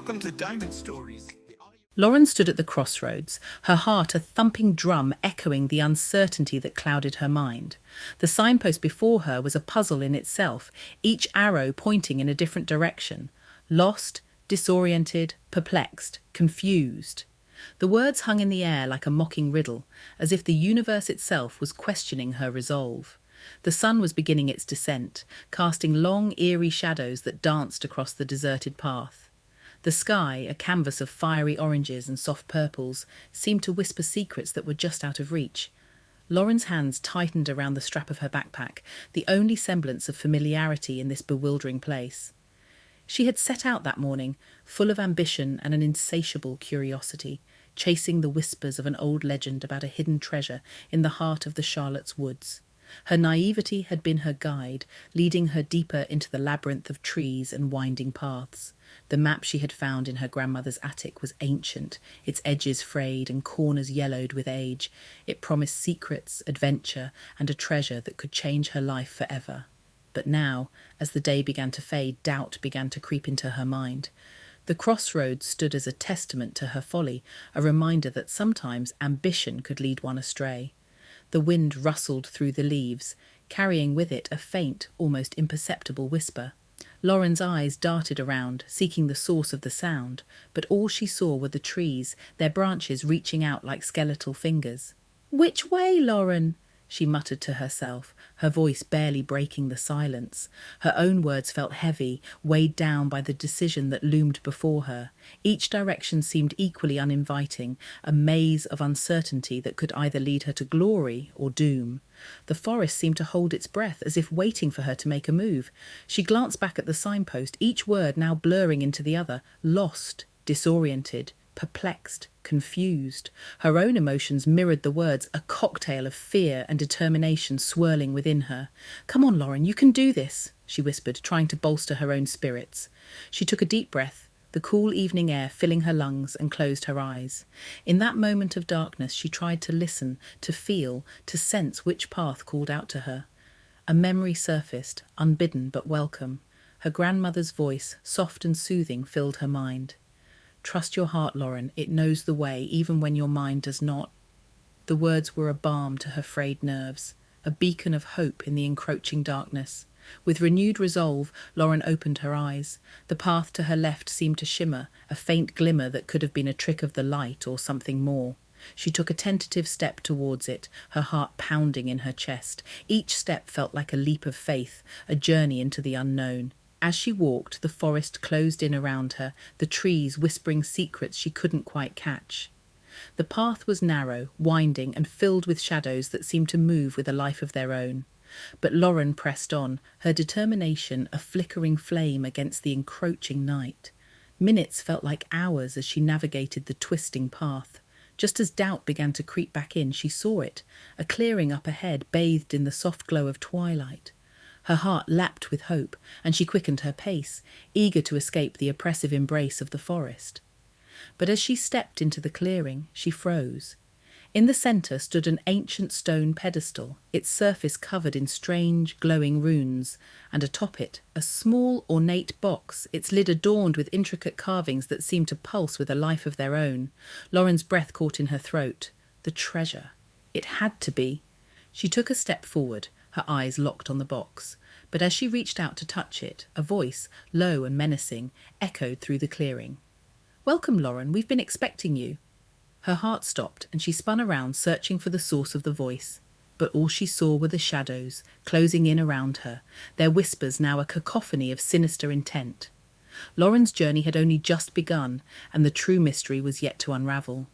Welcome to Diamond Stories. Lauren stood at the crossroads, her heart a thumping drum echoing the uncertainty that clouded her mind. The signpost before her was a puzzle in itself, each arrow pointing in a different direction. Lost, disoriented, perplexed, confused. The words hung in the air like a mocking riddle, as if the universe itself was questioning her resolve. The sun was beginning its descent, casting long, eerie shadows that danced across the deserted path. The sky, a canvas of fiery oranges and soft purples, seemed to whisper secrets that were just out of reach. Lauren's hands tightened around the strap of her backpack, the only semblance of familiarity in this bewildering place. She had set out that morning, full of ambition and an insatiable curiosity, chasing the whispers of an old legend about a hidden treasure in the heart of the Charlotte's woods. Her naivety had been her guide, leading her deeper into the labyrinth of trees and winding paths. The map she had found in her grandmother's attic was ancient, its edges frayed and corners yellowed with age. It promised secrets, adventure, and a treasure that could change her life forever. But now, as the day began to fade, doubt began to creep into her mind. The crossroads stood as a testament to her folly, a reminder that sometimes ambition could lead one astray. The wind rustled through the leaves, carrying with it a faint, almost imperceptible whisper. Lauren's eyes darted around, seeking the source of the sound, but all she saw were the trees, their branches reaching out like skeletal fingers. "Which way, Lauren?" she muttered to herself, her voice barely breaking the silence. Her own words felt heavy, weighed down by the decision that loomed before her. Each direction seemed equally uninviting, a maze of uncertainty that could either lead her to glory or doom. The forest seemed to hold its breath, as if waiting for her to make a move. She glanced back at the signpost, each word now blurring into the other: lost, disoriented, perplexed, confused. Her own emotions mirrored the words, a cocktail of fear and determination swirling within her. "Come on, Lauren, you can do this," she whispered, trying to bolster her own spirits. She took a deep breath, the cool evening air filling her lungs, and closed her eyes. In that moment of darkness, she tried to listen, to feel, to sense which path called out to her. A memory surfaced, unbidden but welcome. Her grandmother's voice, soft and soothing, filled her mind. "Trust your heart, Lauren. It knows the way, even when your mind does not." The words were a balm to her frayed nerves, a beacon of hope in the encroaching darkness. With renewed resolve, Lauren opened her eyes. The path to her left seemed to shimmer, a faint glimmer that could have been a trick of the light or something more. She took a tentative step towards it, her heart pounding in her chest. Each step felt like a leap of faith, a journey into the unknown. As she walked, the forest closed in around her, the trees whispering secrets she couldn't quite catch. The path was narrow, winding, and filled with shadows that seemed to move with a life of their own. But Lauren pressed on, her determination a flickering flame against the encroaching night. Minutes felt like hours as she navigated the twisting path. Just as doubt began to creep back in, she saw it, a clearing up ahead bathed in the soft glow of twilight. Her heart lapped with hope, and she quickened her pace, eager to escape the oppressive embrace of the forest. But as she stepped into the clearing, she froze. In the centre stood an ancient stone pedestal, its surface covered in strange, glowing runes, and atop it, a small, ornate box, its lid adorned with intricate carvings that seemed to pulse with a life of their own. Lauren's breath caught in her throat. The treasure. It had to be. She took a step forward, her eyes locked on the box. But as she reached out to touch it, a voice, low and menacing, echoed through the clearing. "Welcome, Lauren, we've been expecting you." Her heart stopped, and she spun around, searching for the source of the voice. But all she saw were the shadows, closing in around her, their whispers now a cacophony of sinister intent. Lauren's journey had only just begun, and the true mystery was yet to unravel.